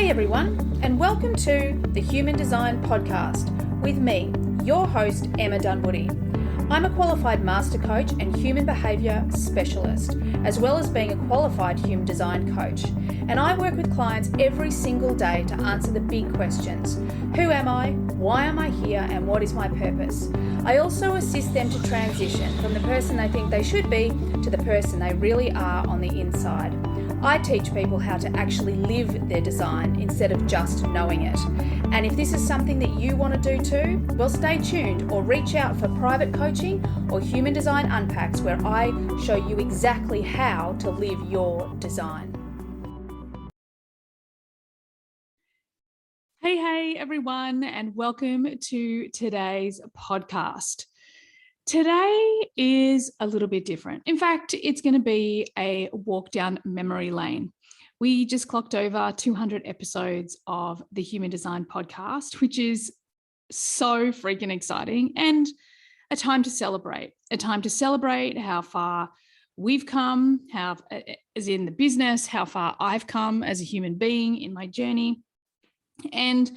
Hey everyone, and welcome to the Human Design Podcast with me, your host, Emma Dunwoody. I'm a qualified master coach and human behaviour specialist, as well as being a qualified human design coach. And I work with clients every single day to answer the big questions. Who am I? Why am I here? And what is my purpose? I also assist them to transition from the person they think they should be to the person they really are on the inside. I teach people how to actually live their design instead of just knowing it. And if this is something that you want to do too, well, stay tuned or reach out for private coaching or Human Design Unpacks, where I show you exactly how to live your design. Hey everyone, and welcome to today's podcast. Today is a little bit different. In fact, it's going to be a walk down memory lane. We just clocked over 200 episodes of the Human Design Podcast, which is so freaking exciting, and a time to celebrate how far we've come, how, as in the business, how far I've come as a human being in my journey. And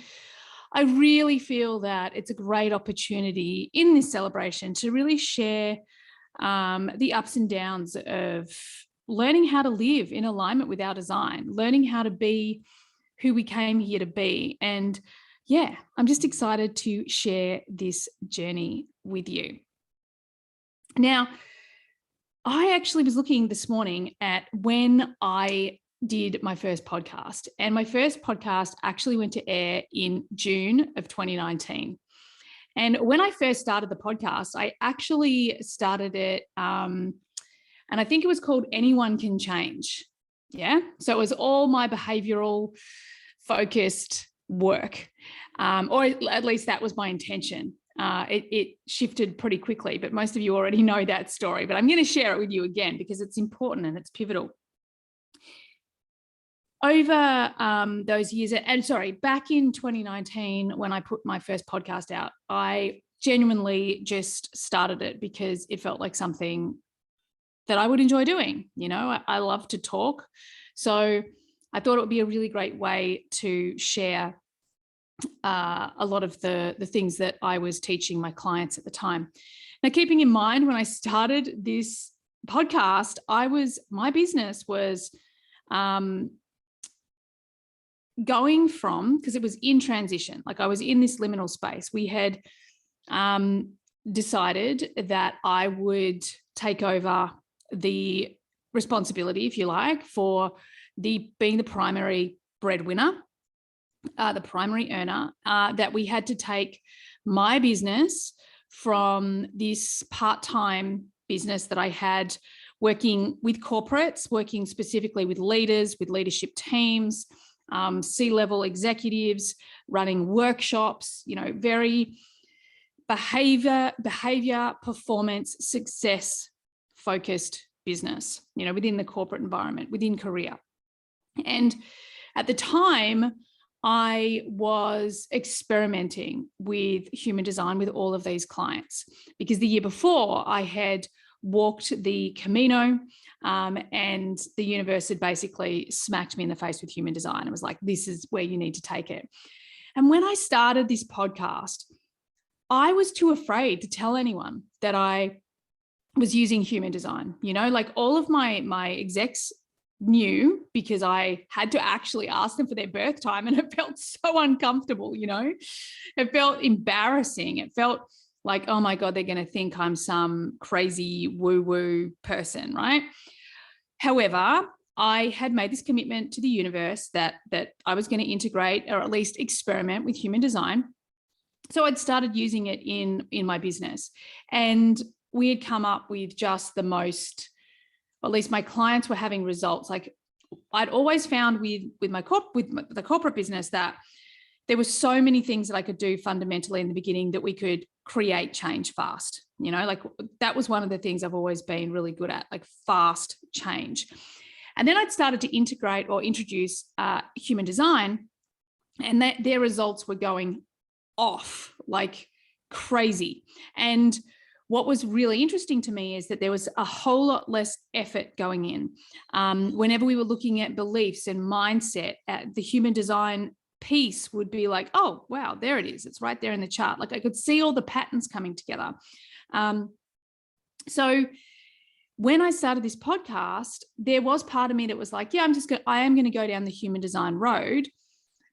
I really feel that it's a great opportunity in this celebration to really share the ups and downs of learning how to live in alignment with our design, learning how to be who we came here to be. And yeah, I'm just excited to share this journey with you. Now, I actually was looking this morning at when I did my first podcast, and my first podcast actually went to air in June of 2019. And when I first started the podcast, I actually started it, and I think it was called Anyone Can Change. Yeah. So it was all my behavioral focused work, or at least that was my intention. It shifted pretty quickly, but most of you already know that story, but I'm going to share it with you again because it's important and it's pivotal. Over those years, back in 2019, when I put my first podcast out, I genuinely just started it because it felt like something that I would enjoy doing. You know, I love to talk. So I thought it would be a really great way to share a lot of the things that I was teaching my clients at the time. Now, keeping in mind, when I started this podcast, my business was going from, because it was in transition, like I was in this liminal space. We had decided that I would take over the responsibility, if you like, for being the primary breadwinner, the primary earner, that we had to take my business from this part-time business that I had working with corporates, working specifically with leaders, with leadership teams, C-level executives, running workshops, very behavior, performance, success focused business, within the corporate environment, within Korea. And at the time, I was experimenting with human design with all of these clients, because the year before I had walked the Camino, and the universe had basically smacked me in the face with human design. It was like, this is where you need to take it. And when I started this podcast, I was too afraid to tell anyone that I was using human design. Like all of my execs knew, because I had to actually ask them for their birth time, and it felt so uncomfortable. It felt embarrassing. It felt like, oh my God, they're going to think I'm some crazy woo-woo person, right? However, I had made this commitment to the universe that I was going to integrate, or at least experiment with human design. So I'd started using it in my business, and we had come up with just the most, or at least my clients were having results. Like I'd always found with the corporate business that there were so many things that I could do fundamentally in the beginning that we could create change fast. Like that was one of the things I've always been really good at, like fast change. And then I'd started to integrate or introduce human design, and their results were going off like crazy. And what was really interesting to me is that there was a whole lot less effort going in. Whenever we were looking at beliefs and mindset, the human design piece would be like, oh, wow, there it is. It's right there in the chart. Like I could see all the patterns coming together. So when I started this podcast, there was part of me that was like, yeah, I am going to go down the human design road,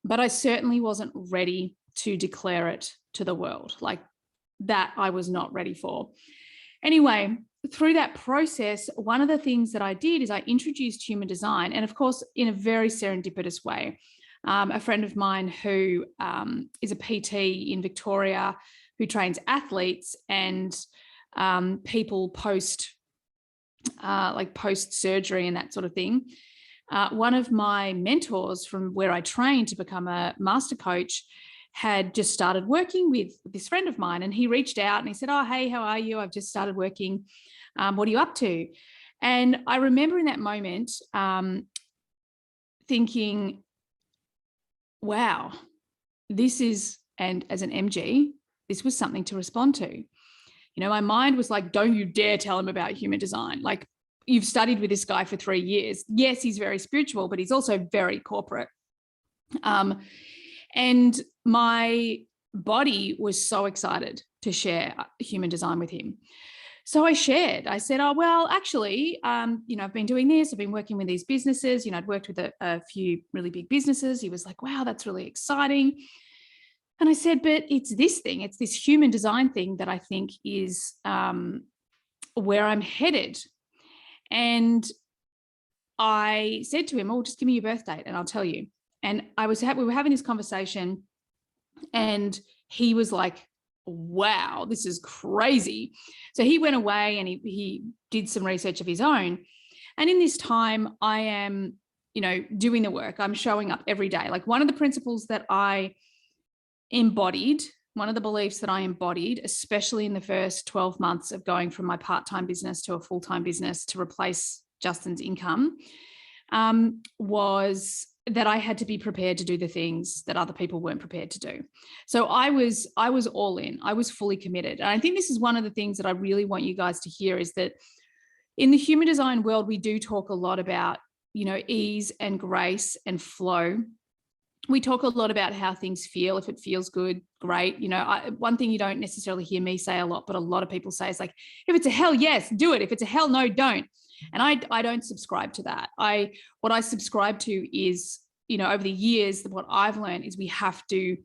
but I certainly wasn't ready to declare it to the world. Like that I was not ready for. Anyway, through that process, one of the things that I did is I introduced human design, and of course, in a very serendipitous way. A friend of mine who is a PT in Victoria, who trains athletes and people post surgery and that sort of thing. One of my mentors from where I trained to become a master coach had just started working with this friend of mine, and he reached out and he said, oh, hey, how are you? I've just started working. What are you up to? And I remember in that moment thinking, wow, this is, and as an MG, this was something to respond to. You know, my mind was like, don't you dare tell him about human design. Like, you've studied with this guy for 3 years. Yes, he's very spiritual, but he's also very corporate. And my body was so excited to share human design with him. So I shared. I said, oh, well, actually, I've been doing this. I've been working with these businesses. I'd worked with a few really big businesses. He was like, wow, that's really exciting. And I said, but it's this thing. It's this human design thing that I think is where I'm headed. And I said to him, oh, just give me your birth date and I'll tell you. And we were having this conversation, and he was like, wow, this is crazy. So he went away and he did some research of his own. And in this time, I am, doing the work. I'm showing up every day. Like, one of the principles that I embodied, one of the beliefs that I embodied, especially in the first 12 months of going from my part-time business to a full-time business to replace Justin's income, was that I had to be prepared to do the things that other people weren't prepared to do. So I was all in. I was fully committed. And I think this is one of the things that I really want you guys to hear, is that in the human design world, we do talk a lot about, ease and grace and flow. We talk a lot about how things feel. If it feels good, great. One thing you don't necessarily hear me say a lot, but a lot of people say is like, if it's a hell yes, do it. If it's a hell no, don't. And I don't subscribe to that. What I subscribe to is, over the years, what I've learned is we have to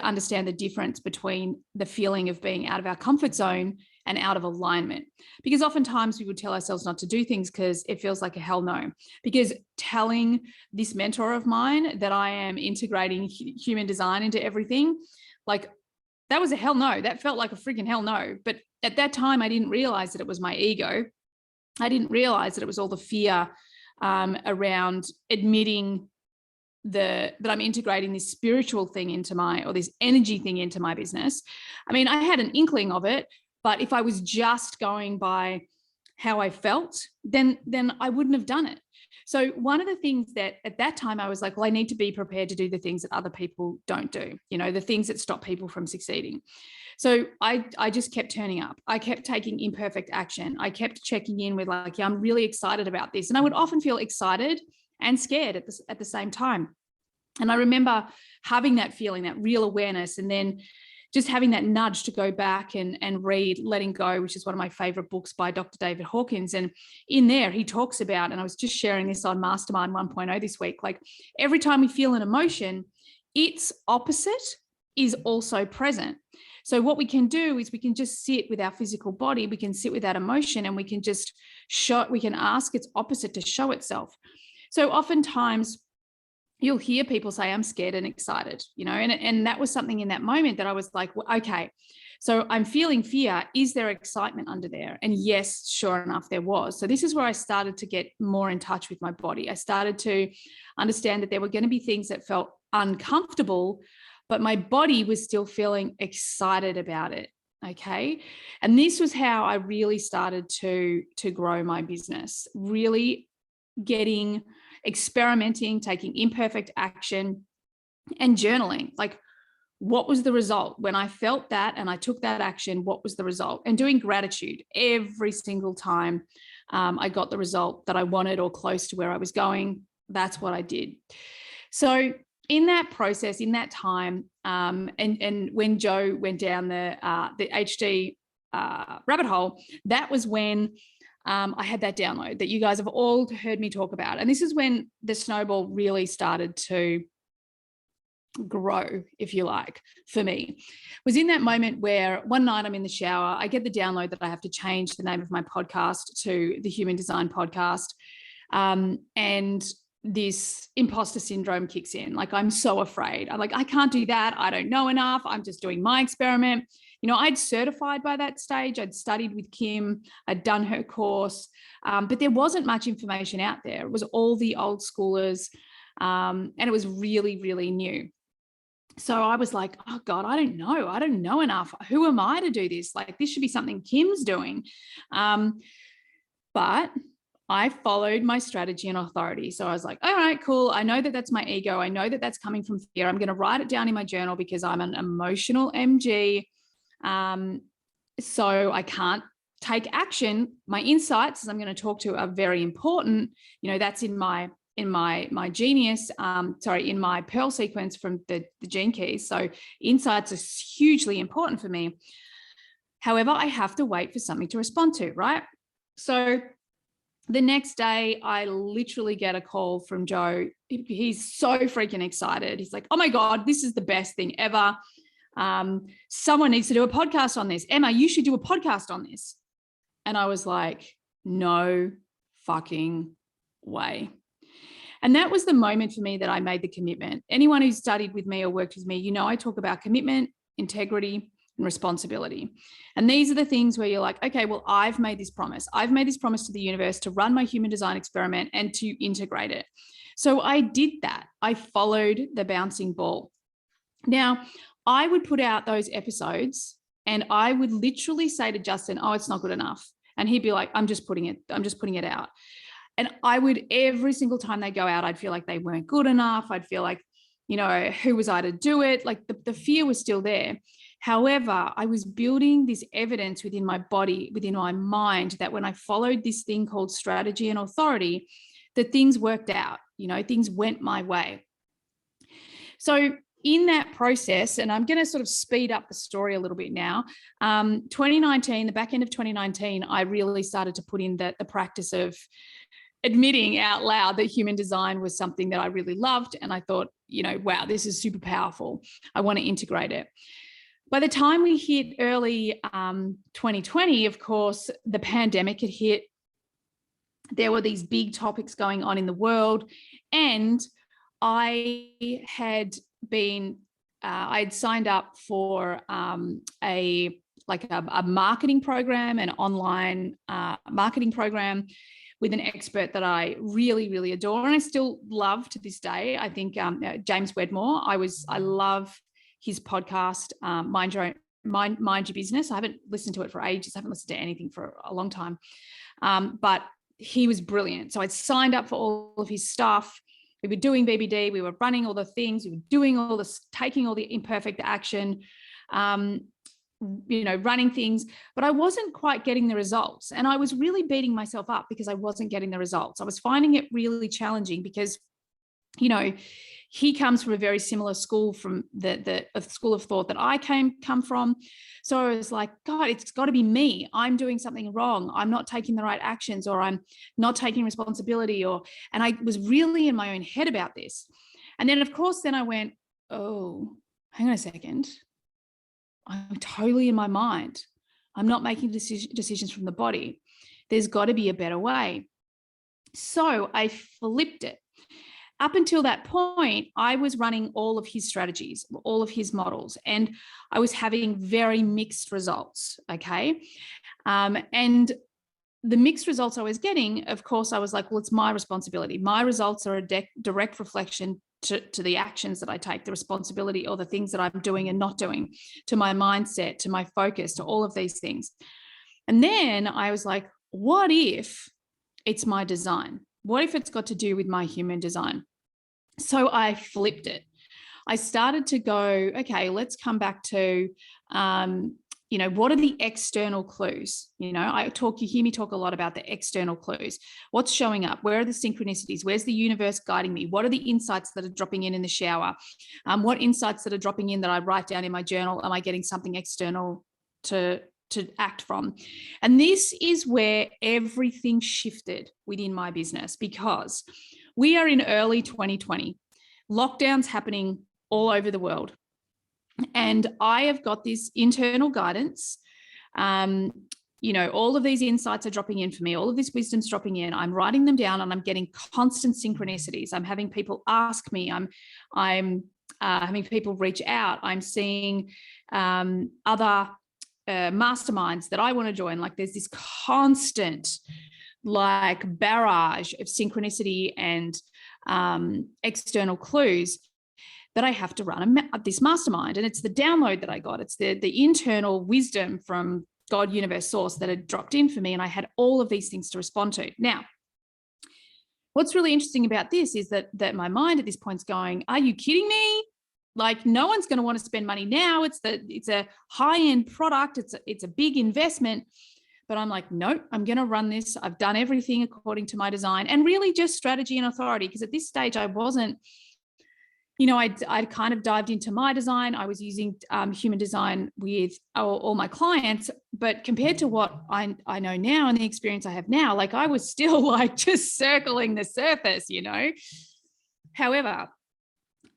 understand the difference between the feeling of being out of our comfort zone and out of alignment. Because oftentimes we would tell ourselves not to do things because it feels like a hell no. Because telling this mentor of mine that I am integrating human design into everything, like, that was a hell no. That felt like a freaking hell no. But at that time, I didn't realize that it was my ego. I didn't realize that it was all the fear around admitting that I'm integrating this spiritual thing into this energy thing into my business. I mean, I had an inkling of it, but if I was just going by how I felt, then I wouldn't have done it. So one of the things that at that time I was like, well, I need to be prepared to do the things that other people don't do, the things that stop people from succeeding. So I just kept turning up. I kept taking imperfect action. I kept checking in with like, yeah, I'm really excited about this. And I would often feel excited and scared at the same time. And I remember having that feeling, that real awareness, and then just having that nudge to go back and read Letting Go, which is one of my favorite books by Dr. David Hawkins. And in there, he talks about, and I was just sharing this on Mastermind 1.0 this week, like every time we feel an emotion, its opposite is also present. So what we can do is we can just sit with our physical body, we can sit with that emotion, and we can just we can ask its opposite to show itself. So oftentimes you'll hear people say, I'm scared and excited, and that was something in that moment that I was like, well, okay, so I'm feeling fear. Is there excitement under there? And yes, sure enough, there was. So this is where I started to get more in touch with my body. I started to understand that there were going to be things that felt uncomfortable, but my body was still feeling excited about it. Okay. And this was how I really started to grow my business, really experimenting, taking imperfect action, and journaling. Like, what was the result? When I felt that and I took that action, what was the result? And doing gratitude every single time I got the result that I wanted or close to where I was going, that's what I did. So in that process, in that time, and when Jo went down the HD rabbit hole, that was when I had that download that you guys have all heard me talk about. And this is when the snowball really started to grow, if you like, for me. It was in that moment where one night I'm in the shower, I get the download that I have to change the name of my podcast to the Human Design Podcast. And this imposter syndrome kicks in. Like, I'm so afraid. I'm like, I can't do that. I don't know enough. I'm just doing my experiment. You know, I'd certified by that stage. I'd studied with Kim. I'd done her course, but there wasn't much information out there. It was all the old schoolers, and it was really, really new. So I was like, oh God, I don't know. I don't know enough. Who am I to do this? Like, this should be something Kim's doing. But I followed my strategy and authority. So I was like, all right, cool. I know that that's my ego. I know that that's coming from fear. I'm going to write it down in my journal because I'm an emotional MG. So I can't take action. My insights, as I'm going to talk to, are very important. You know, that's in my genius, in my Pearl sequence from the Gene Keys. So insights are hugely important for me. However, I have to wait for something to respond to, right? So the next day, I literally get a call from Jo. He's so freaking excited. He's like, oh my God, this is the best thing ever. Someone needs to do a podcast on this. Emma, you should do a podcast on this. And I was like, no fucking way. And that was the moment for me that I made the commitment. Anyone who's studied with me or worked with me, you know, I talk about commitment, integrity, and responsibility. And these are the things where you're like, okay, well, I've made this promise. I've made this promise to the universe to run my human design experiment and to integrate it. So I did that. I followed the bouncing ball. Now, I would put out those episodes and I would literally say to Justin, oh, it's not good enough. And he'd be like, I'm just putting it out. And I would, every single time they go out, I'd feel like they weren't good enough. I'd feel like, you know, who was I to do it? Like the fear was still there. However, I was building this evidence within my body, within my mind, that when I followed this thing called strategy and authority, that things worked out, you know, things went my way. So in that process, and I'm going to sort of speed up the story a little bit now, 2019, the back end of 2019, I really started to put in the practice of admitting out loud that human design was something that I really loved. And I thought, you know, wow, this is super powerful. I want to integrate it. By the time we hit early 2020, of course, the pandemic had hit. There were these big topics going on in the world. And I had I'd signed up for a marketing program, an online marketing program with an expert that I really, really adore. And I still love to this day. I think James Wedmore, I love his podcast, Mind Your Business. I haven't listened to it for ages. I haven't listened to anything for a long time. But he was brilliant. So I'd signed up for all of his stuff. We were doing BBD. We were running all the things. We were doing all this, taking all the imperfect action, you know, running things, but I wasn't quite getting the results. And I was really beating myself up because I wasn't getting the results. I was finding it really challenging because, you know, he comes from a very similar school from the school of thought that I come from. So I was like, God, it's got to be me. I'm doing something wrong. I'm not taking the right actions, or I'm not taking responsibility, and I was really in my own head about this. And then of course, then I went, oh, hang on a second. I'm totally in my mind. I'm not making decisions from the body. There's got to be a better way. So I flipped it. Up until that point, I was running all of his strategies, all of his models, and I was having very mixed results, okay? And the mixed results I was getting, of course, I was like, well, it's my responsibility. My results are a direct reflection to the actions that I take, the responsibility, or the things that I'm doing and not doing, to my mindset, to my focus, to all of these things. And then I was like, what if it's my design? What if it's got to do with my human design? So I flipped it. I started to go, okay, let's come back to, what are the external clues? You hear me talk a lot about the external clues. What's showing up? Where are the synchronicities? Where's the universe guiding me? What are the insights that are dropping in the shower? What insights that are dropping in that I write down in my journal? Am I getting something external to act from? And this is where everything shifted within my business, because we are in early 2020, lockdowns happening all over the world. And I have got this internal guidance. All of these insights are dropping in for me. All of this wisdom's dropping in. I'm writing them down, and I'm getting constant synchronicities. I'm having people ask me. I'm having people reach out. I'm seeing other masterminds that I want to join. Like, there's this constant barrage of synchronicity and external clues that I have to run this mastermind. And it's the download that I got. It's the internal wisdom from God, universe, source that had dropped in for me. And I had all of these things to respond to. Now, what's really interesting about this is that my mind at this point is going, are you kidding me? Like, no one's going to want to spend money now. It's a high-end product. It's a big investment. But I'm like, nope, I'm going to run this. I've done everything according to my design, and really just strategy and authority. Because at this stage, I wasn't, I'd kind of dived into my design. I was using human design with all my clients, but compared to what I know now and the experience I have now, like, I was still just circling the surface, However,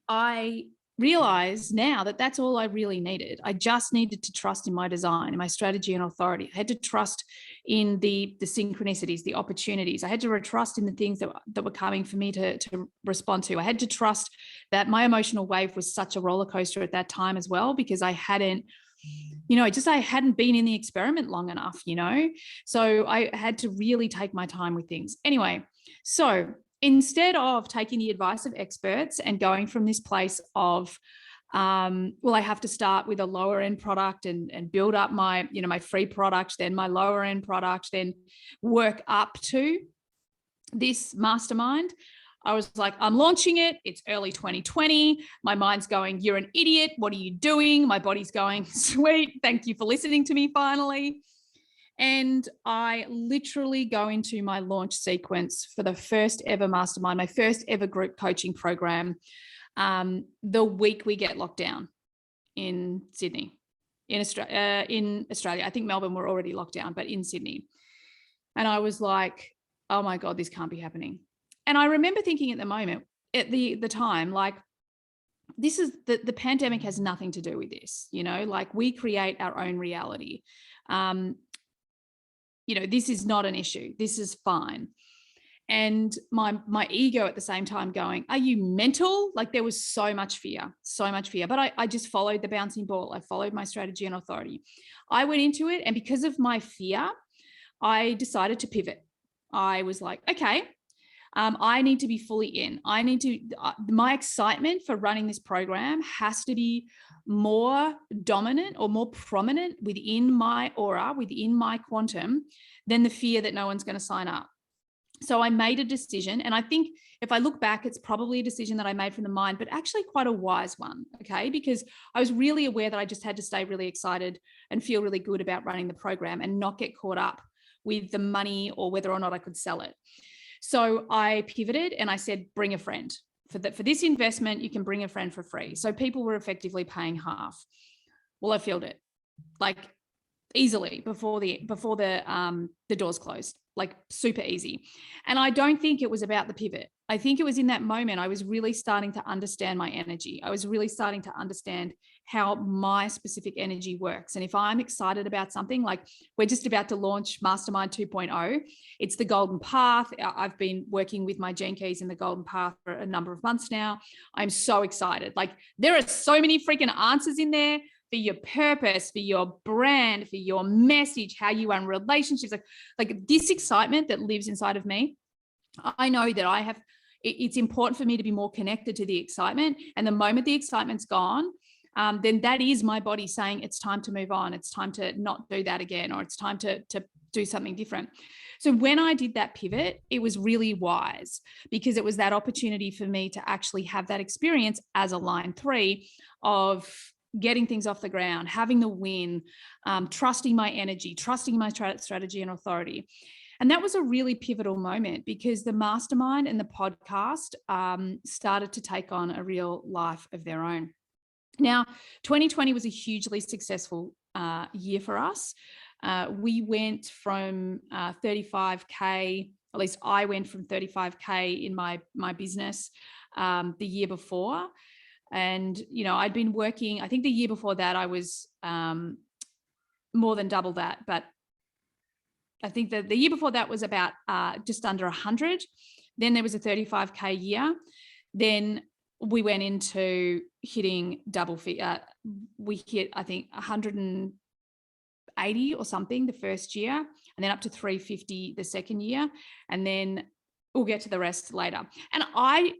I realize now that that's all I really needed. I just needed to trust in my design and my strategy and authority. I had to trust in the synchronicities, the opportunities. I had to trust in the things that were coming for me to respond to. I had to trust that my emotional wave was such a roller coaster at that time as well, because I hadn't been in the experiment long enough, So I had to really take my time with things. Anyway, so instead of taking the advice of experts and going from this place of, I have to start with a lower end product and build up my free product, then my lower end product, then work up to this mastermind, I was like, I'm launching it. It's early 2020. My mind's going, you're an idiot. What are you doing? My body's going, sweet. Thank you for listening to me finally. And I literally go into my launch sequence for the first ever mastermind, my first ever group coaching program, the week we get locked down in Sydney, in Australia. I think Melbourne were already locked down, but in Sydney. And I was like, oh my God, this can't be happening. And I remember thinking at the time, like, this is the pandemic has nothing to do with this, like, we create our own reality. This is not an issue. This is fine. And my ego at the same time going, are you mental? Like, there was so much fear. But I just followed the bouncing ball. I followed my strategy and authority. I went into it, and because of my fear, I decided to pivot. I was like, okay, I need to be fully in. My excitement for running this program has to be more dominant or more prominent within my aura, within my quantum, than the fear that no one's going to sign up. So I made a decision. And I think if I look back, it's probably a decision that I made from the mind, but actually quite a wise one. Okay. Because I was really aware that I just had to stay really excited and feel really good about running the program and not get caught up with the money or whether or not I could sell it. So I pivoted and I said, bring a friend. For this investment, you can bring a friend for free. So people were effectively paying half. Well, I filled it like easily before the doors closed, like super easy. And I don't think it was about the pivot. I think it was in that moment I was really starting to understand my energy. I was really starting to understand how my specific energy works. And if I'm excited about something, like we're just about to launch Mastermind 2.0, it's the Golden Path. I've been working with my Gene Keys in the Golden Path for a number of months now. I'm so excited. Like, there are so many freaking answers in there for your purpose, for your brand, for your message, how you run relationships, like this excitement that lives inside of me. I know that it's important for me to be more connected to the excitement. And the moment the excitement's gone, then that is my body saying it's time to move on. It's time to not do that again, or it's time to do something different. So when I did that pivot, it was really wise because it was that opportunity for me to actually have that experience as a line 3 of getting things off the ground, having the win, trusting my energy, trusting my strategy and authority. And that was a really pivotal moment because the mastermind and the podcast started to take on a real life of their own. Now, 2020 was a hugely successful year for us. We went from 35K, at least I went from 35K in my business the year before. And, you know, I'd been working, I think the year before that I was more than double that, but I think that the year before that was about just under 100. Then there was a 35K year. Then we went into hitting double figure. We hit, I think, 180 or something the first year, and then up to 350 the second year. And then we'll get to the rest later. And I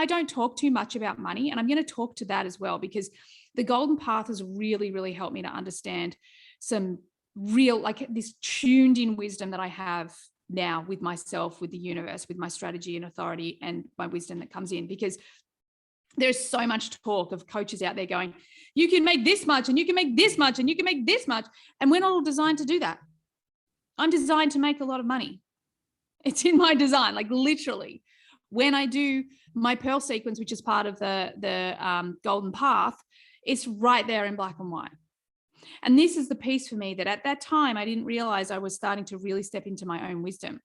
don't talk too much about money, and I'm going to talk to that as well, because the Golden Path has really, really helped me to understand some real, like this tuned in wisdom that I have now with myself, with the universe, with my strategy and authority and my wisdom that comes in, because there's so much talk of coaches out there going, you can make this much and you can make this much and you can make this much. And we're not all designed to do that. I'm designed to make a lot of money. It's in my design, like literally. When I do my Pearl sequence, which is part of the Golden Path, it's right there in black and white. And this is the piece for me that at that time, I didn't realize I was starting to really step into my own wisdom.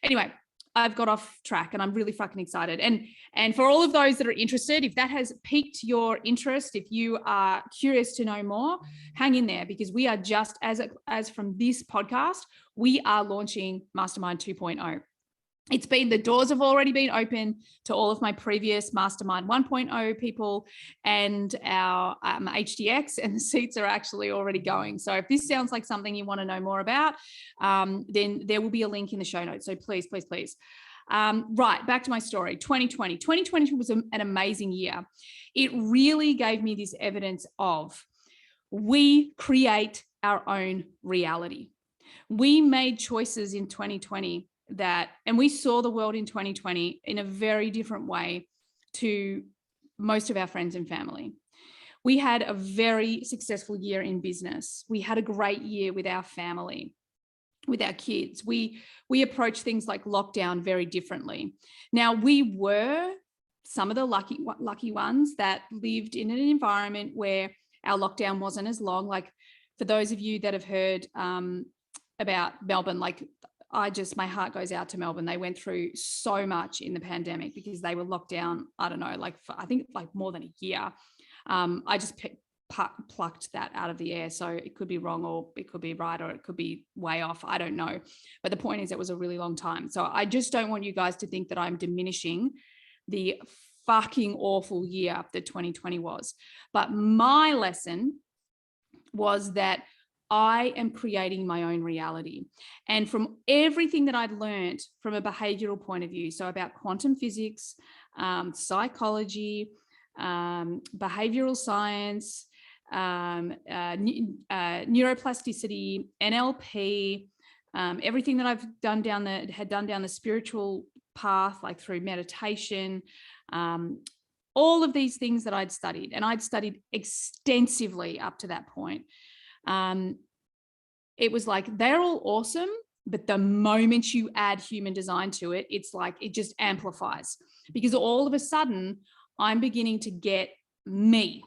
Anyway, I've got off track and I'm really fucking excited. And for all of those that are interested, if that has piqued your interest, if you are curious to know more, hang in there, because we are just, as from this podcast, we are launching Mastermind 2.0. The doors have already been open to all of my previous Mastermind 1.0 people and our HDX, and the seats are actually already going. So if this sounds like something you want to know more about, then there will be a link in the show notes. So please, please, please. Right, back to my story. 2020 was an amazing year. It really gave me this evidence of we create our own reality. We made choices in 2020 and we saw the world in 2020 in a very different way to most of our friends and family. We had a very successful year in business. We had a great year with our family, with our kids. We approached things like lockdown very differently. Now, we were some of the lucky ones that lived in an environment where our lockdown wasn't as long. Like for those of you that have heard about Melbourne, like my heart goes out to Melbourne. They went through so much in the pandemic because they were locked down, I don't know, I think more than a year. I just plucked that out of the air. So it could be wrong or it could be right or it could be way off. I don't know. But the point is it was a really long time. So I just don't want you guys to think that I'm diminishing the fucking awful year that 2020 was. But my lesson was that I am creating my own reality. And from everything that I'd learned from a behavioral point of view, so about quantum physics, psychology, behavioral science, neuroplasticity, NLP, everything that I've done down the spiritual path, like through meditation, all of these things that I'd studied, and I'd studied extensively up to that point. It was like, they're all awesome, but the moment you add human design to it, it's like, it just amplifies, because all of a sudden I'm beginning to get me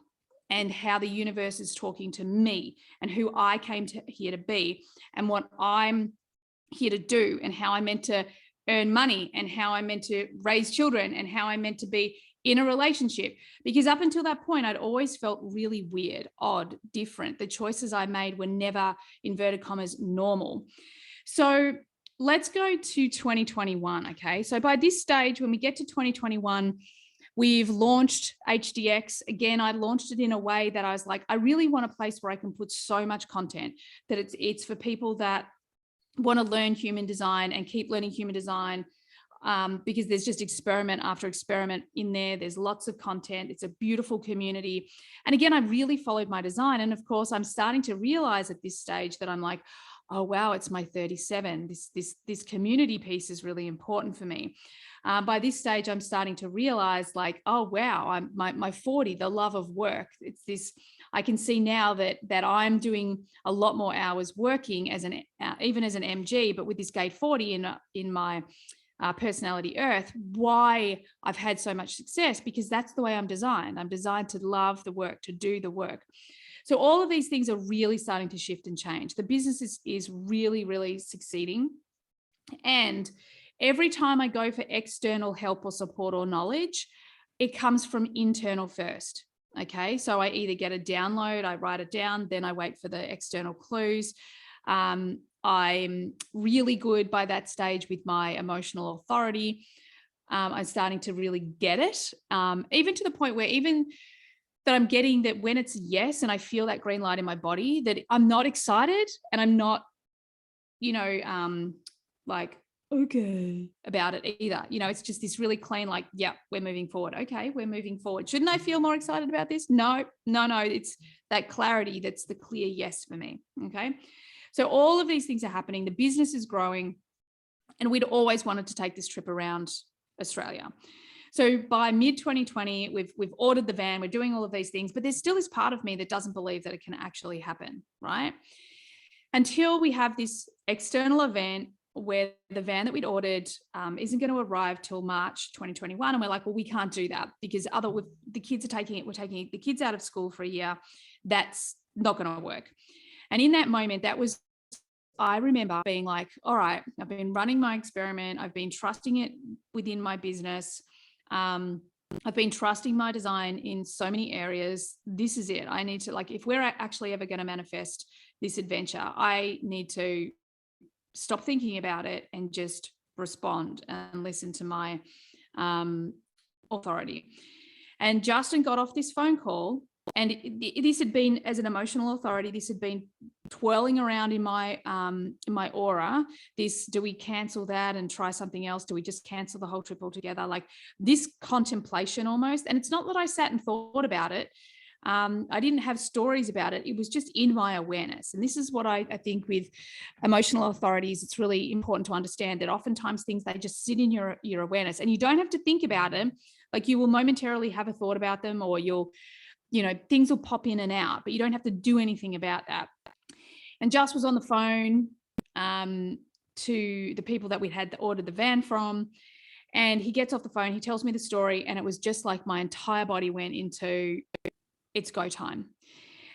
and how the universe is talking to me and who I came here to be and what I'm here to do and how I'm meant to earn money and how I'm meant to raise children and how I'm meant to be in a relationship. Because up until that point, I'd always felt really weird, odd, different. The choices I made were never, inverted commas, normal. So let's go to 2021, okay? So by this stage, when we get to 2021, we've launched HDX. Again, I launched it in a way that I was like, I really want a place where I can put so much content that it's for people that want to learn human design and keep learning human design, because there's just experiment after experiment in there. There's lots of content. It's a beautiful community. And again, I really followed my design. And of course, I'm starting to realize at this stage that I'm like, oh, wow, it's my 37. This community piece is really important for me. By this stage, I'm starting to realize like, oh, wow, I'm my 40, the love of work. It's this, I can see now that I'm doing a lot more hours working as even as an MG, but with this gate 40 in my personality earth, why I've had so much success, because that's the way I'm designed. I'm designed to love the work, to do the work. So all of these things are really starting to shift and change. The business is really, really succeeding. And every time I go for external help or support or knowledge, it comes from internal first. Okay. So I either get a download, I write it down, then I wait for the external clues. I'm really good by that stage with my emotional authority. I'm starting to really get it, even to the point where even that I'm getting that when it's yes, and I feel that green light in my body, that I'm not excited and I'm not, like, okay about it either. It's just this really clean, like, yeah, we're moving forward. Okay, we're moving forward. Shouldn't I feel more excited about this? No. It's that clarity that's the clear yes for me. Okay. So all of these things are happening. The business is growing, and we'd always wanted to take this trip around Australia. So by mid 2020, we've ordered the van, we're doing all of these things, but there's still this part of me that doesn't believe that it can actually happen, right? Until we have this external event where the van that we'd ordered isn't going to arrive till March 2021. And we're like, well, we can't do that because the kids are we're taking the kids out of school for a year. That's not going to work. And in that moment, I remember being like, all right, I've been running my experiment. I've been trusting it within my business. I've been trusting my design in so many areas. This is it. I need to, like, if we're actually ever going to manifest this adventure, I need to stop thinking about it and just respond and listen to my authority. And Justin got off this phone call, and this had been, as an emotional authority, this had been twirling around in my aura. This, do we cancel that and try something else? Do we just cancel the whole trip altogether? Like this contemplation almost. And it's not that I sat and thought about it. I didn't have stories about it. It was just in my awareness. And this is what I think with emotional authorities, it's really important to understand that oftentimes things, they just sit in your awareness, and you don't have to think about them. Like you will momentarily have a thought about them, or things will pop in and out, but you don't have to do anything about that. And Just was on the phone to the people that we'd had ordered the van from. And he gets off the phone, he tells me the story, and it was just like my entire body went into, it's go time.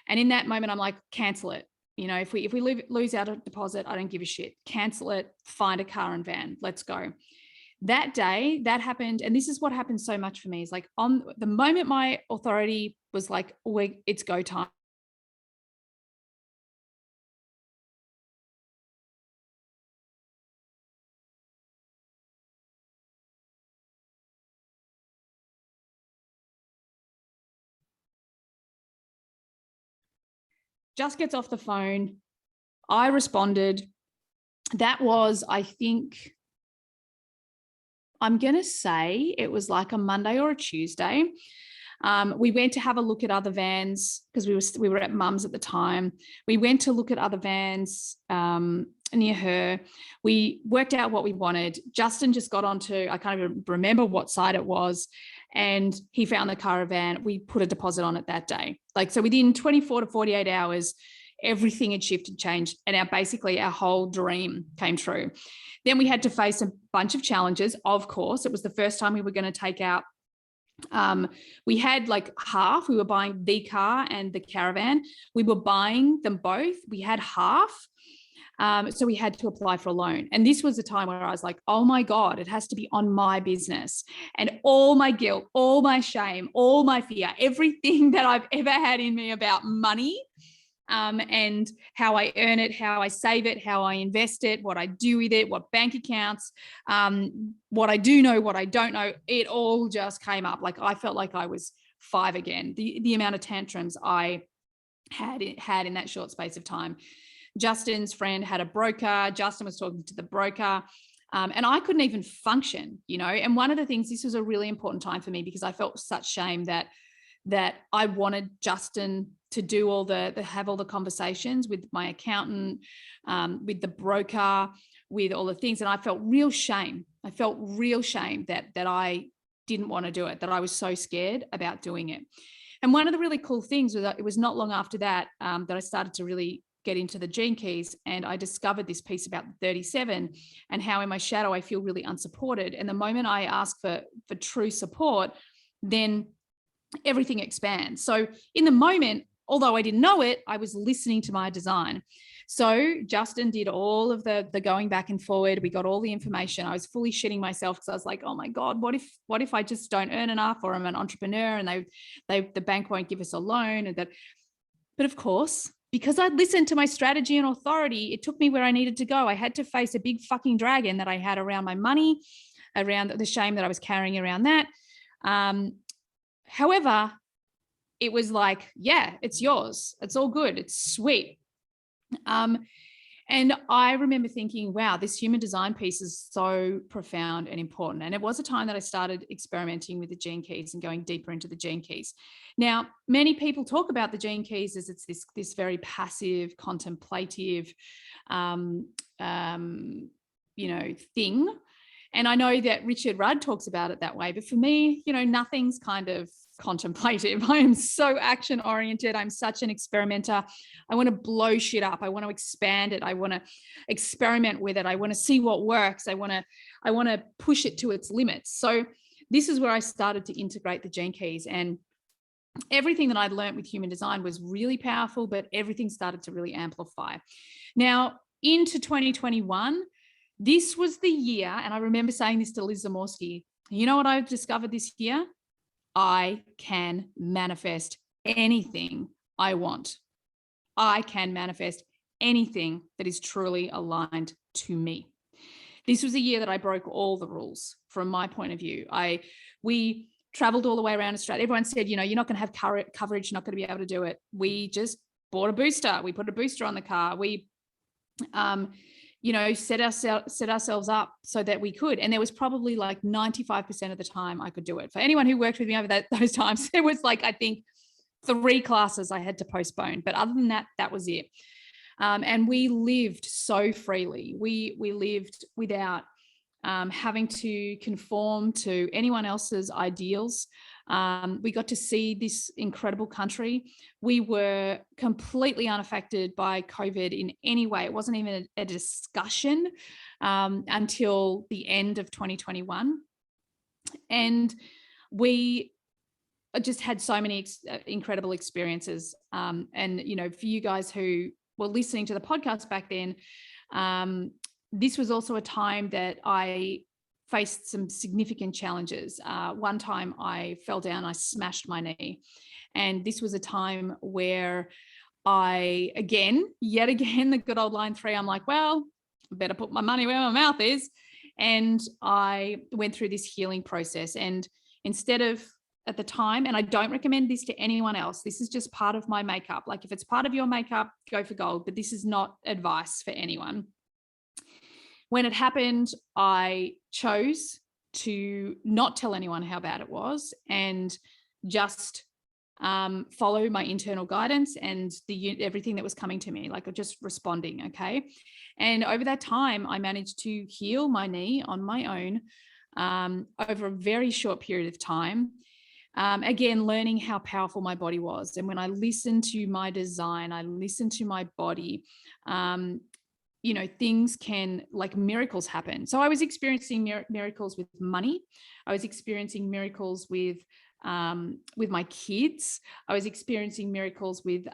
And in that moment, I'm like, cancel it. If we lose our deposit, I don't give a shit. Cancel it, find a car and van, let's go. That day, that happened. And this is what happened so much for me, is like on the moment my authority was like, it's go time. Just gets off the phone. I responded. That was, I think, I'm going to say it was like a Monday or a Tuesday. We went to have a look at other vans because we were at Mum's at the time. We went to look at other vans near her. We worked out what we wanted. Justin just got onto, I can't even remember what site it was, and he found the caravan. We put a deposit on it that day. Like, so within 24 to 48 hours, everything had shifted, changed, and basically our whole dream came true. Then we had to face a bunch of challenges. Of course, it was the first time we were going to take out. We had like half. We were buying the car and the caravan. We were buying them both. We had half. So we had to apply for a loan. And this was a time where I was like, oh my God, it has to be on my business. And all my guilt, all my shame, all my fear, everything that I've ever had in me about money, and how I earn it, how I save it, how I invest it, what I do with it, what bank accounts, what I do know, what I don't know, it all just came up. Like I felt like I was 5 again. The amount of tantrums I had in that short space of time. Justin's friend had a broker. Justin was talking to the broker. And I couldn't even function, And one of the things, this was a really important time for me because I felt such shame that that I wanted Justin to do have all the conversations with my accountant, with the broker, with all the things. And I felt real shame. I felt real shame that I didn't want to do it, that I was so scared about doing it. And one of the really cool things was that it was not long after that that I started to really get into the Gene Keys, and I discovered this piece about 37 and how in my shadow I feel really unsupported. And the moment I ask for true support, then everything expands. So in the moment, although I didn't know it, I was listening to my design. So Justin did all of the going back and forward. We got all the information. I was fully shitting myself because I was like, oh my God, what if I just don't earn enough, or I'm an entrepreneur and the bank won't give us a loan, and that. But of course, because I'd listened to my strategy and authority, it took me where I needed to go. I had to face a big fucking dragon that I had around my money, around the shame that I was carrying around that. However, it was like, yeah, it's yours. It's all good. It's sweet. And I remember thinking, wow, this human design piece is so profound and important. And it was a time that I started experimenting with the Gene Keys and going deeper into the Gene Keys. Now, many people talk about the Gene Keys as it's this very passive, contemplative, thing. And I know that Richard Rudd talks about it that way, but for me, nothing's kind of contemplative. I am so action oriented. I'm such an experimenter. I want to blow shit up. I want to expand it. I want to experiment with it. I want to see what works. I want to push it to its limits. So this is where I started to integrate the Gene Keys, and everything that I'd learned with human design was really powerful, but everything started to really amplify. Now into 2021, this was the year, and I remember saying this to Liz Zamorsky, you know what I've discovered this year? I can manifest anything I want. I can manifest anything that is truly aligned to me. This was a year that I broke all the rules from my point of view. We traveled all the way around Australia. Everyone said, you're not going to have coverage, you're not going to be able to do it. We just bought a booster. We put a booster on the car. We, set ourselves up so that we could. And there was probably like 95% of the time I could do it. For anyone who worked with me over those times, there was like, I think 3 classes I had to postpone. But other than that, that was it. And we lived so freely. We lived without having to conform to anyone else's ideals. We got to see this incredible country. We were completely unaffected by COVID in any way. It wasn't even a discussion until the end of 2021. And we just had so many incredible experiences. And, for you guys who were listening to the podcast back then, this was also a time that I faced some significant challenges. One time I fell down, I smashed my knee. And this was a time where yet again, the good old line 3, I'm like, well, I better put my money where my mouth is. And I went through this healing process. And instead of, at the time, and I don't recommend this to anyone else, this is just part of my makeup. Like if it's part of your makeup, go for gold, but this is not advice for anyone. When it happened, I chose to not tell anyone how bad it was and just follow my internal guidance and everything that was coming to me, like just responding, okay? And over that time, I managed to heal my knee on my own over a very short period of time. Again, learning how powerful my body was. And when I listened to my design, I listened to my body, things can, like miracles happen. So I was experiencing miracles with money. I was experiencing miracles with my kids. I was experiencing miracles with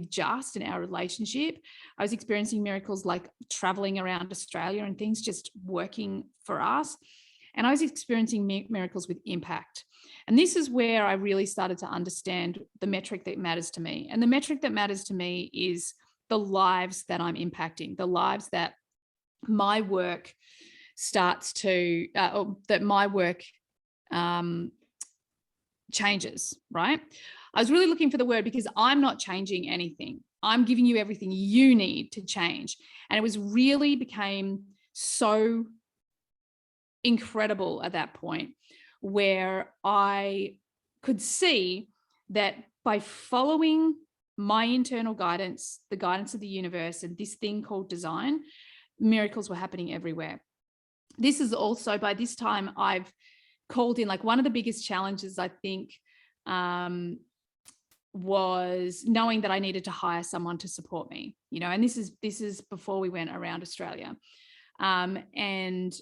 Just in our relationship. I was experiencing miracles like traveling around Australia and things just working for us. And I was experiencing miracles with impact. And this is where I really started to understand the metric that matters to me. And the metric that matters to me is the lives that I'm impacting, the lives that my work starts to, that my work changes, right? I was really looking for the word because I'm not changing anything. I'm giving you everything you need to change. And it was really became so incredible at that point where I could see that by following my internal guidance, the guidance of the universe, and this thing called design, miracles were happening everywhere. This is also, by this time, I've called in, like, one of the biggest challenges, I think, was knowing that I needed to hire someone to support me, and this is before we went around Australia. And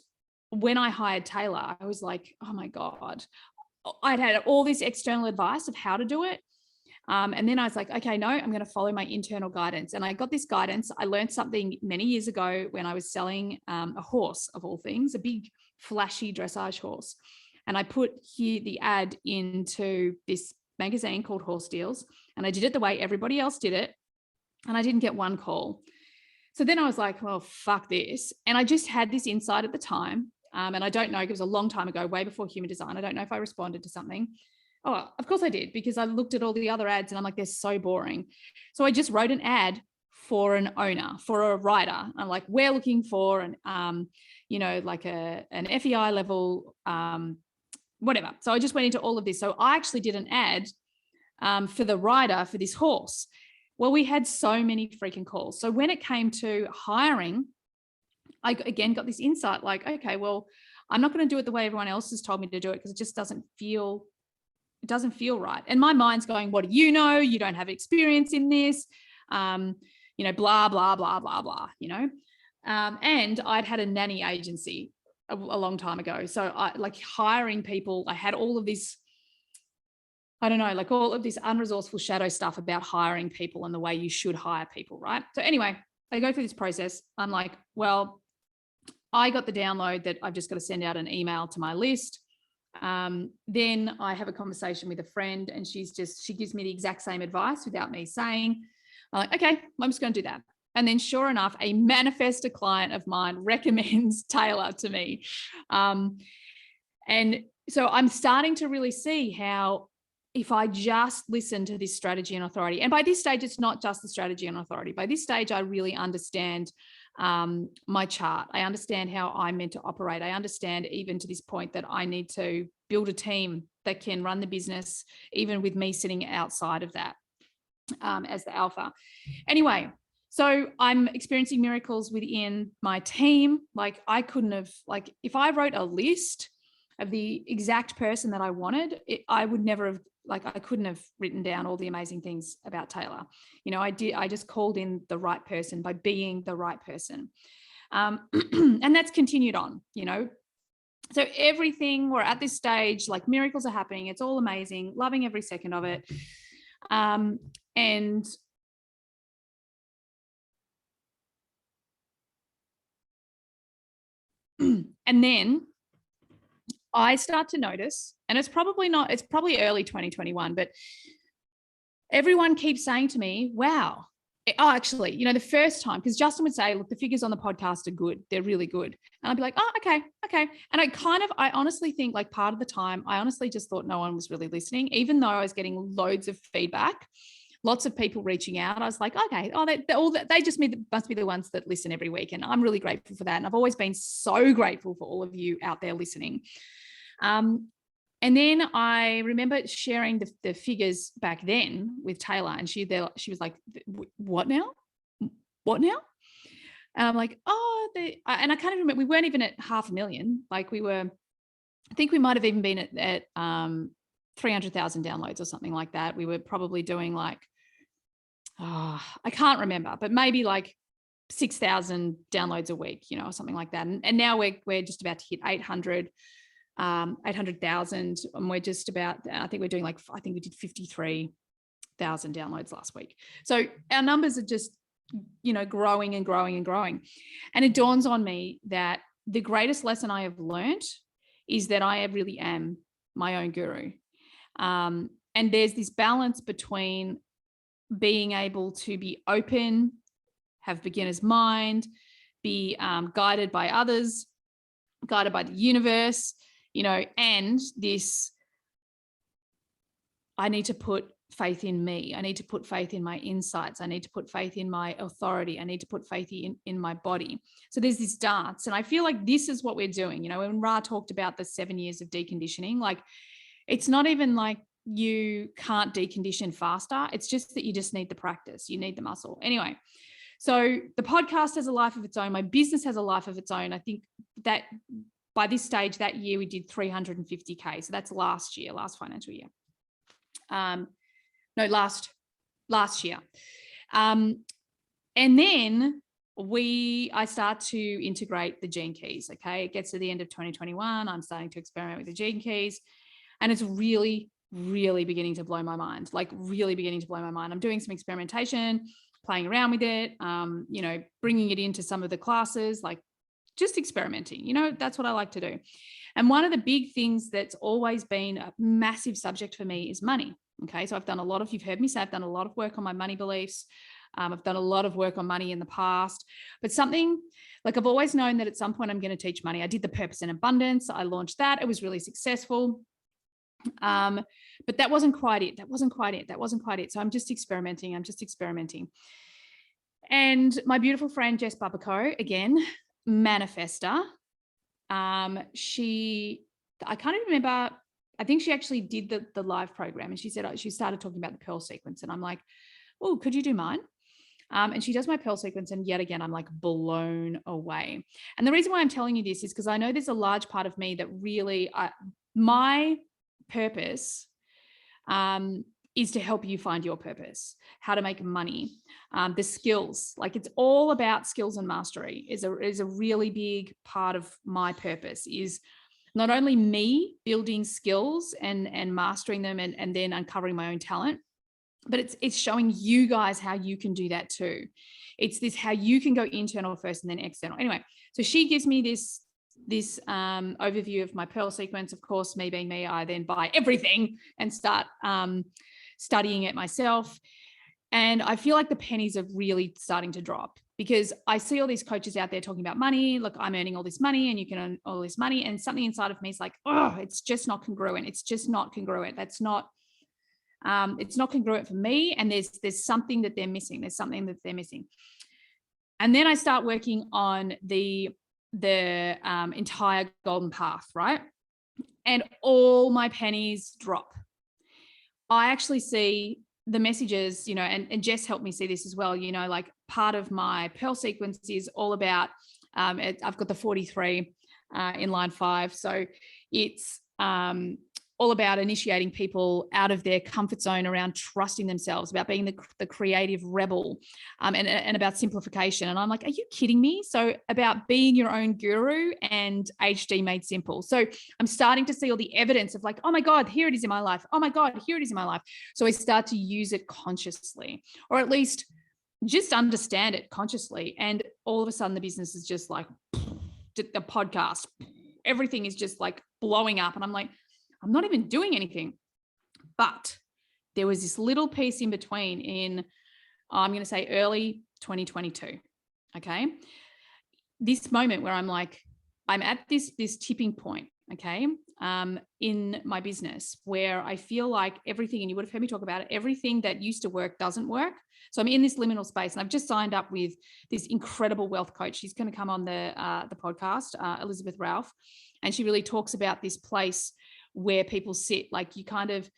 when I hired Taylor, I was like, oh my God, I'd had all this external advice of how to do it. And then I was like, okay, no, I'm going to follow my internal guidance. And I got this guidance. I learned something many years ago when I was selling a horse, of all things, a big flashy dressage horse. And I put here the ad into this magazine called Horse Deals. And I did it the way everybody else did it. And I didn't get one call. So then I was like, well, fuck this. And I just had this insight at the time. And I don't know, it was a long time ago, way before Human Design. I don't know if I responded to something. Oh, of course I did, because I looked at all the other ads and I'm like, they're so boring. So I just wrote an ad for an owner, for a writer. I'm like, we're looking for an FEI level, whatever. So I just went into all of this. So I actually did an ad for the writer for this horse. Well, we had so many freaking calls. So when it came to hiring, I again got this insight, like, okay, well, I'm not going to do it the way everyone else has told me to do it, because it just doesn't feel right. And my mind's going, what do you know? You don't have experience in this, blah, blah, blah, blah, blah, and I'd had a nanny agency a long time ago. So I like hiring people. I had all of this, I don't know, like all of this unresourceful shadow stuff about hiring people and the way you should hire people, right? So anyway, I go through this process. I'm like, well, I got the download that I've just got to send out an email to my list. Then I have a conversation with a friend, and she gives me the exact same advice without me saying. I'm like, okay, I'm just going to do that. And then sure enough, a manifestor client of mine recommends Taylor to me. And so I'm starting to really see how, if I just listen to this strategy and authority, and by this stage, it's not just the strategy and authority. By this stage, I really understand my chart. I understand how I'm meant to operate. I understand, even to this point, that I need to build a team that can run the business, even with me sitting outside of that as the alpha. Anyway, so I'm experiencing miracles within my team. Like, I couldn't have, like, if I wrote a list of the exact person that I wanted, I would never have, like, I couldn't have written down all the amazing things about Taylor. I just called in the right person by being the right person. And that's continued on, So everything, we're at this stage, like, miracles are happening. It's all amazing, loving every second of it. And then I start to notice, and it's probably early 2021, but everyone keeps saying to me, wow. Actually, the first time, because Justin would say, look, the figures on the podcast are good. They're really good. And I'd be like, oh, okay. And I honestly think, like, part of the time, I honestly just thought no one was really listening, even though I was getting loads of feedback, lots of people reaching out. I was like, okay, they just must be the ones that listen every week. And I'm really grateful for that. And I've always been so grateful for all of you out there listening. And then I remember sharing the figures back then with Taylor, and she was like, what now? And I'm like, and I kind of remember, we weren't even at 500,000. Like, I think we might've even been at 300,000 downloads or something like that. We were probably doing like, I can't remember, but maybe like 6,000 downloads a week, or something like that. And now we're just about to hit 800,000, and we're just about, I think we did 53,000 downloads last week. So our numbers are just, growing and growing and growing. And it dawns on me that the greatest lesson I have learned is that I really am my own guru. And there's this balance between being able to be open, have beginner's mind, be guided by others, guided by the universe, and this, I need to put faith in me. I need to put faith in my insights. I need to put faith in my authority. I need to put faith in my body. So there's this dance. And I feel like this is what we're doing. When Ra talked about the 7 years of deconditioning, like, it's not even like you can't decondition faster. It's just that you just need the practice. You need the muscle. Anyway, so the podcast has a life of its own. My business has a life of its own. I think that by this stage, that year, we did 350K. So that's last financial year. Last year. And then I start to integrate the Gene Keys. Okay. It gets to the end of 2021. I'm starting to experiment with the Gene Keys, and it's really, really beginning to blow my mind, like really beginning to blow my mind. I'm doing some experimentation, playing around with it, bringing it into some of the classes, like just experimenting, that's what I like to do. And one of the big things that's always been a massive subject for me is money. Okay. So you've heard me say, I've done a lot of work on my money beliefs. I've done a lot of work on money in the past, but something like I've always known that at some point I'm going to teach money. I did the Purpose and Abundance. I launched that. It was really successful. But that wasn't quite it. So I'm just experimenting. And my beautiful friend, Jess Babaco, again, manifester. I can't even remember. I think she actually did the live program, and she said, she started talking about the Pearl sequence, and I'm like, oh, could you do mine? And she does my Pearl sequence, and yet again, I'm like blown away. And the reason why I'm telling you this is because I know there's a large part of me that really, my purpose is to help you find your purpose, how to make money, the skills. Like it's all about skills and mastery is a really big part of my purpose, is not only me building skills and mastering them and then uncovering my own talent, but it's showing you guys how you can do that too. It's this, how you can go internal first and then external. Anyway, so she gives me this overview of my Pearl sequence. Of course, me being me, I then buy everything and start studying it myself. And I feel like the pennies are really starting to drop, because I see all these coaches out there talking about money. Look, I'm earning all this money and you can earn all this money. And something inside of me is like, oh, it's just not congruent. It's just not congruent. It's not congruent for me. And there's something that they're missing. And then I start working on the entire golden path, right? And all my pennies drop. I actually see the messages, and Jess helped me see this as well, like part of my Pearl sequence is all about, I've got the 43 in line 5. So it's all about initiating people out of their comfort zone around trusting themselves, about being the creative rebel, and about simplification. And I'm like, are you kidding me? So about being your own guru and HD made simple. So I'm starting to see all the evidence of like, oh my God, here it is in my life. Oh my God, here it is in my life. So I start to use it consciously, or at least just understand it consciously. And all of a sudden the business is just like the podcast, everything is just like blowing up. And I'm like, I'm not even doing anything. But there was this little piece in between in, I'm going to say early 2022. Okay. This moment where I'm like, I'm at this tipping point. Okay. In my business where I feel like everything, and you would have heard me talk about it, everything that used to work doesn't work. So I'm in this liminal space, and I've just signed up with this incredible wealth coach. She's going to come on the podcast, Elizabeth Ralph. And she really talks about this place where people sit, like there's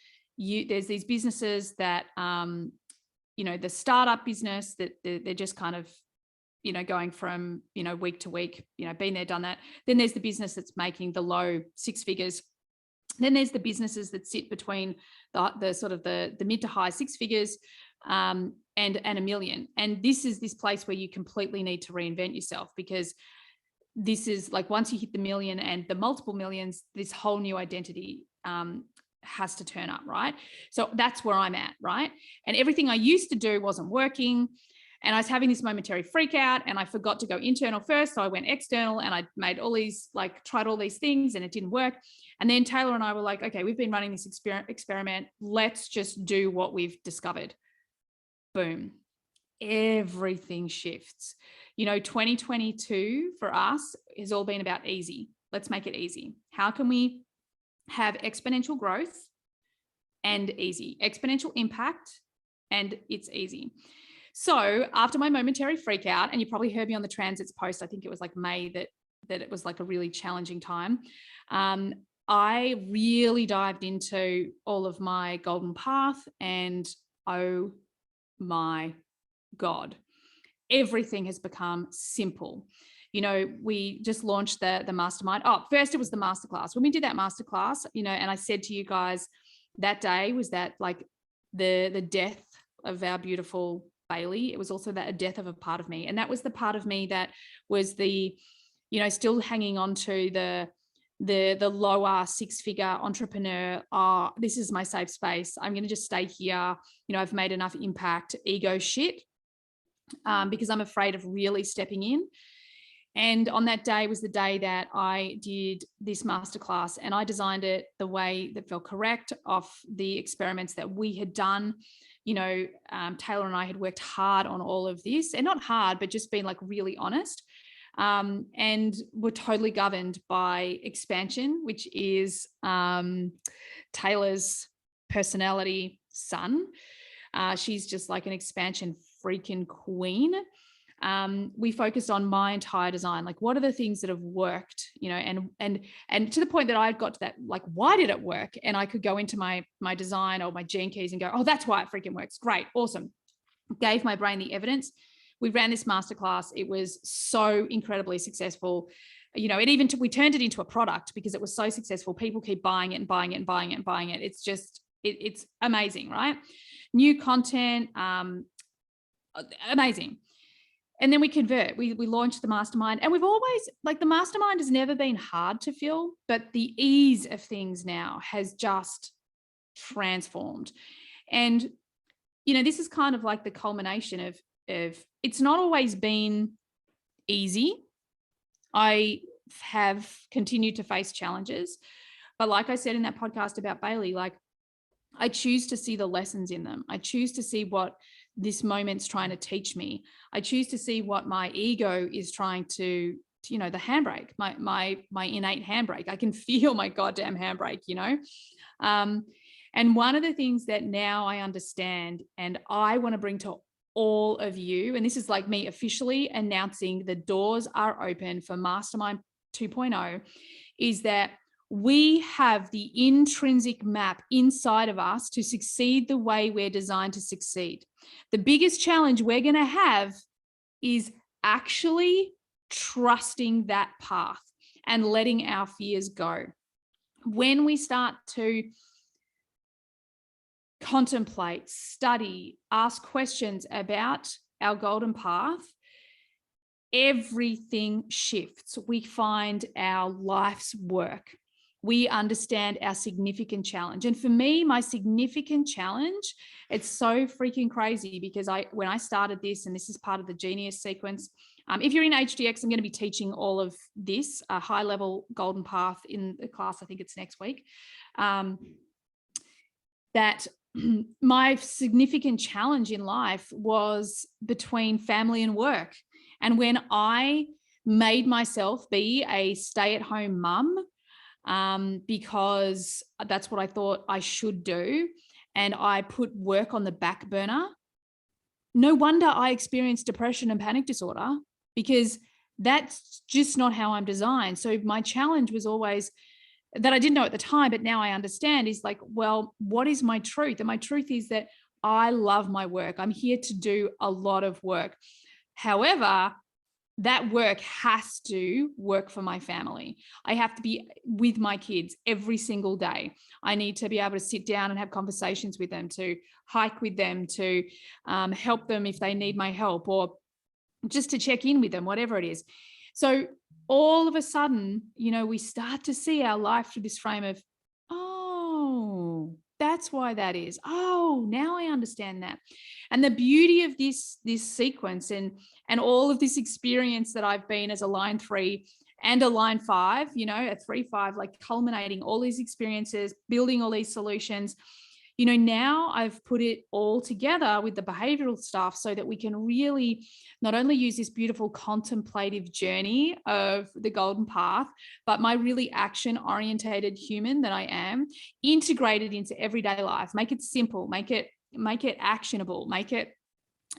these businesses that, the startup business that they're just kind of, going from, week to week, been there, done that. Then there's the business that's making the low 6 figures. Then there's the businesses that sit between the sort of the mid to high 6 figures, and $1 million. And this is this place where you completely need to reinvent yourself, because this is like, once you hit the million and the multiple millions, this whole new identity has to turn up, right? So that's where I'm at, right? And everything I used to do wasn't working. And I was having this momentary freak out, and I forgot to go internal first. So I went external, and I made all these, tried all these things, and it didn't work. And then Taylor and I were like, okay, we've been running this experiment. Let's just do what we've discovered. Boom. Everything shifts. 2022 for us has all been about easy. Let's make it easy. How can we have exponential growth and easy, exponential impact, and it's easy. So after my momentary freak out, and you probably heard me on the transits post, I think it was like May that it was like a really challenging time. I really dived into all of my golden path, and oh my God, everything has become simple. You know, we just launched the mastermind. Oh, first it was the masterclass. When we did that masterclass, you know, and I said to you guys that day was that like the death of our beautiful Bailey. It was also that a death of a part of me. And that was the part of me that was the, you know, still hanging on to the lower six-figure entrepreneur. Oh, this is my safe space. I'm going to just stay here. You know, I've made enough impact, ego shit, because I'm afraid of really stepping in. And on that day was the day that I did this masterclass, and I designed it the way that felt correct off the experiments that we had done. You know, Taylor and I had worked hard on all of this, and not hard, but just being like really honest. And we're totally governed by expansion, which is Taylor's personality son. She's just like an expansion freaking queen. We focused on my entire design, like what are the things that have worked, you know, and to the point that I got to that, like, why did it work? And I could go into my design or my gene keys and go, oh, that's why it freaking works. Great, awesome. Gave my brain the evidence. We ran this masterclass. It was so incredibly successful. You know, we turned it into a product because it was so successful. People keep buying it and buying it and buying it and buying it. It's just, it's amazing, right? New content, amazing. And then we convert, we launched the mastermind, and we've always, like, the mastermind has never been hard to fill, but the ease of things now has just transformed. And, you know, this is kind of like the culmination of it's not always been easy. I have continued to face challenges, but like I said in that podcast about Bailey, like, I choose to see the lessons in them. I choose to see what this moment's trying to teach me. I choose to see what my ego is trying to, you know, the handbrake, my innate handbrake. I can feel my goddamn handbrake, you know? And one of the things that now I understand and I want to bring to all of you, and this is like me officially announcing the doors are open for Mastermind 2.0, is that we have the intrinsic map inside of us to succeed the way we're designed to succeed. The biggest challenge we're going to have is actually trusting that path and letting our fears go. When we start to contemplate, study, ask questions about our golden path, everything shifts. We find our life's work. We understand our significant challenge. And for me, my significant challenge, it's so freaking crazy because when I started this, and this is part of the Genius sequence, if you're in HDX, I'm going to be teaching all of this, a high level golden path in the class. I think it's next week. That my significant challenge in life was between family and work. And when I made myself be a stay-at-home mum, because that's what I thought I should do, and I put work on the back burner, no wonder I experienced depression and panic disorder, because that's just not how I'm designed. So my challenge was always, that I didn't know at the time, but now I understand, is like, well, what is my truth? And my truth is that I love my work. I'm here to do a lot of work. However, that work has to work for my family. I have to be with my kids every single day. I need to be able to sit down and have conversations with them, to hike with them, to help them if they need my help, or just to check in with them, whatever it is. So all of a sudden, you know, we start to see our life through this frame of, oh, that's why that is. Oh, now I understand that. And the beauty of this sequence and all of this experience that I've been as a line 3 and a line 5, you know, a 3-5, like culminating all these experiences, building all these solutions. You know, now I've put it all together with the behavioral stuff so that we can really not only use this beautiful contemplative journey of the golden path, but my really action-orientated human that I am, integrated into everyday life, make it simple, make it actionable, make it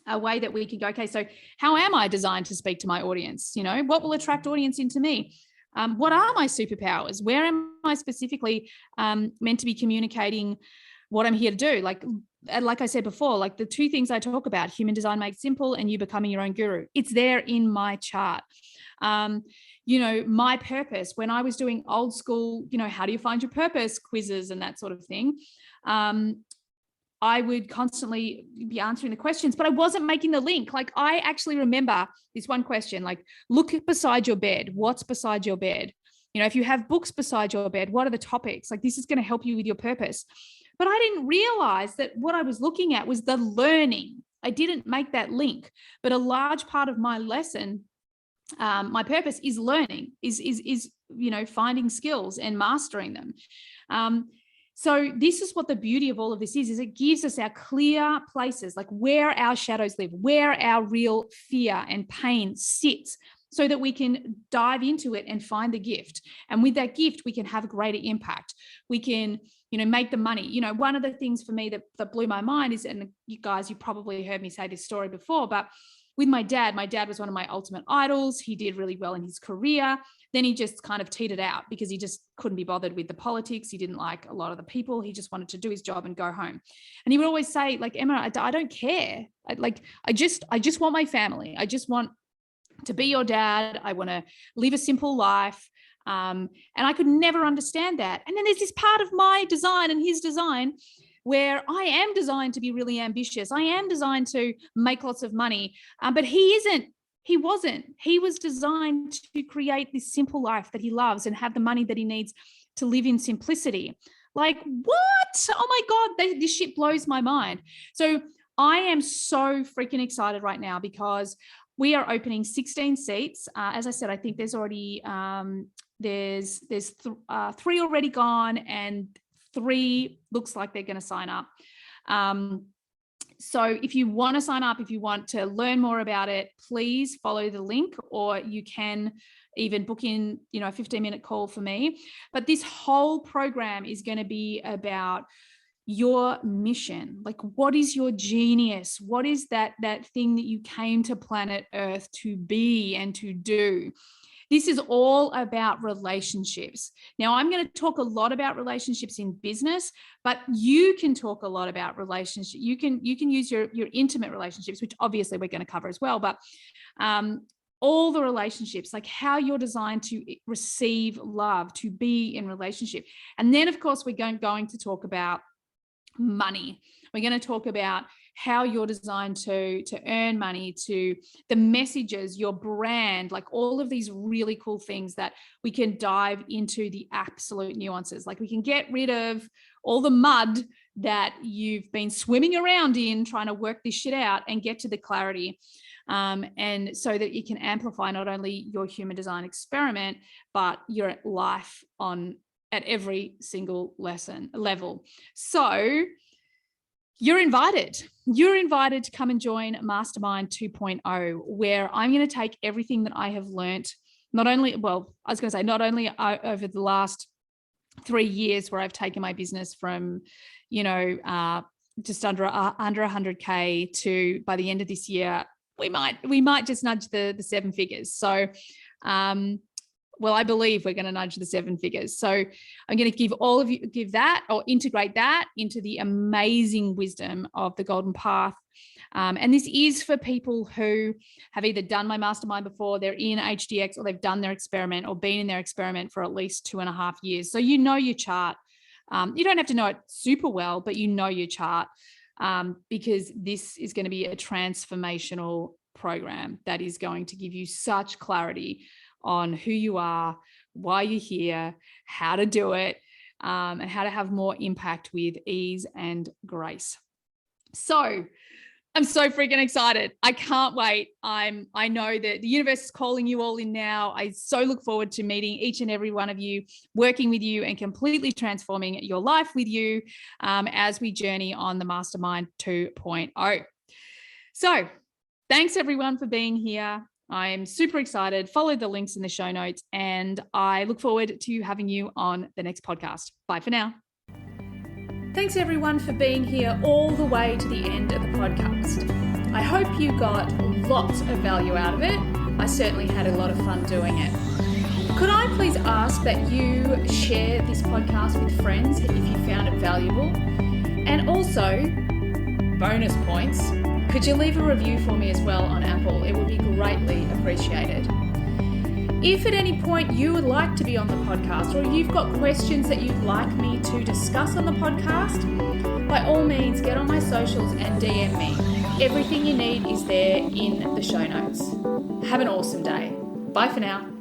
a way that we can go, okay, so how am I designed to speak to my audience? You know, what will attract audience into me? What are my superpowers? Where am I specifically meant to be communicating what I'm here to do? Like I said before, like the two things I talk about, human design made simple and you becoming your own guru. It's there in my chart. My purpose, when I was doing old school, how do you find your purpose quizzes and that sort of thing. I would constantly be answering the questions, but I wasn't making the link. Like I actually remember this one question, like look beside your bed. What's beside your bed? If you have books beside your bed, what are the topics? Like this is going to help you with your purpose. But I didn't realize that what I was looking at was the learning. I didn't make that link, but a large part of my lesson, my purpose is learning, is finding skills and mastering them. So this is what the beauty of all of this is it gives us our clear places, like where our shadows live, where our real fear and pain sits, so that we can dive into it and find the gift. And with that gift, we can have a greater impact. We can, make the money. One of the things for me that blew my mind is, and you guys, you probably heard me say this story before, but with my dad was one of my ultimate idols. He did really well in his career. Then he just kind of teetered out because he just couldn't be bothered with the politics. He didn't like a lot of the people. He just wanted to do his job and go home. And he would always say, like, Emma, I don't care. I just want my family. I just want to be your dad. I want to live a simple life. And I could never understand that. And then there's this part of my design and his design where I am designed to be really ambitious. I am designed to make lots of money, but he wasn't. He was designed to create this simple life that he loves and have the money that he needs to live in simplicity. Like, what? Oh my God, this shit blows my mind. So I am so freaking excited right now because we are opening 16 seats. As I said, I think there's already, there's 3 already gone and 3 looks like they're going to sign up. So if you want to sign up, if you want to learn more about it, please follow the link, or you can even book in, a 15-minute call for me. But this whole program is going to be about your mission. Like, what is your genius? What is that thing that you came to planet Earth to be and to do? This is all about relationships. Now, I'm going to talk a lot about relationships in business, but you can talk a lot about relationships. You can use your intimate relationships, which obviously we're going to cover as well, but all the relationships, like how you're designed to receive love, to be in relationship. And then, of course, we're going to talk about money. We're going to talk about how you're designed to earn money, to the messages, your brand, like all of these really cool things that we can dive into the absolute nuances. Like we can get rid of all the mud that you've been swimming around in trying to work this shit out and get to the clarity. And so that you can amplify not only your human design experiment, but your life at every single level. So you're invited to come and join Mastermind 2.0, where I'm going to take everything that I have learned, not only over the last 3 years where I've taken my business from, just under 100K to, by the end of this year, we might just nudge the 7 figures. So, I believe we're going to nudge the 7 figures. So I'm going to give that or integrate that into the amazing wisdom of the Golden Path. And this is for people who have either done my mastermind before, they're in HDX, or they've done their experiment or been in their experiment for at least 2.5 years. So you know your chart. You don't have to know it super well, but you know your chart, because this is going to be a transformational program that is going to give you such clarity on who you are, why you're here, how to do it, and how to have more impact with ease and grace. So I'm so freaking excited. I can't wait. I know that the universe is calling you all in now. I so look forward to meeting each and every one of you, working with you and completely transforming your life with you as we journey on the Mastermind 2.0. So thanks everyone for being here. I'm super excited. Follow the links in the show notes, and I look forward to having you on the next podcast. Bye for now. Thanks everyone for being here all the way to the end of the podcast. I hope you got lots of value out of it. I certainly had a lot of fun doing it. Could I please ask that you share this podcast with friends if you found it valuable? And also, bonus points, could you leave a review for me as well on Apple? It would be greatly appreciated. If at any point you would like to be on the podcast, or you've got questions that you'd like me to discuss on the podcast, by all means get on my socials and DM me. Everything you need is there in the show notes. Have an awesome day. Bye for now.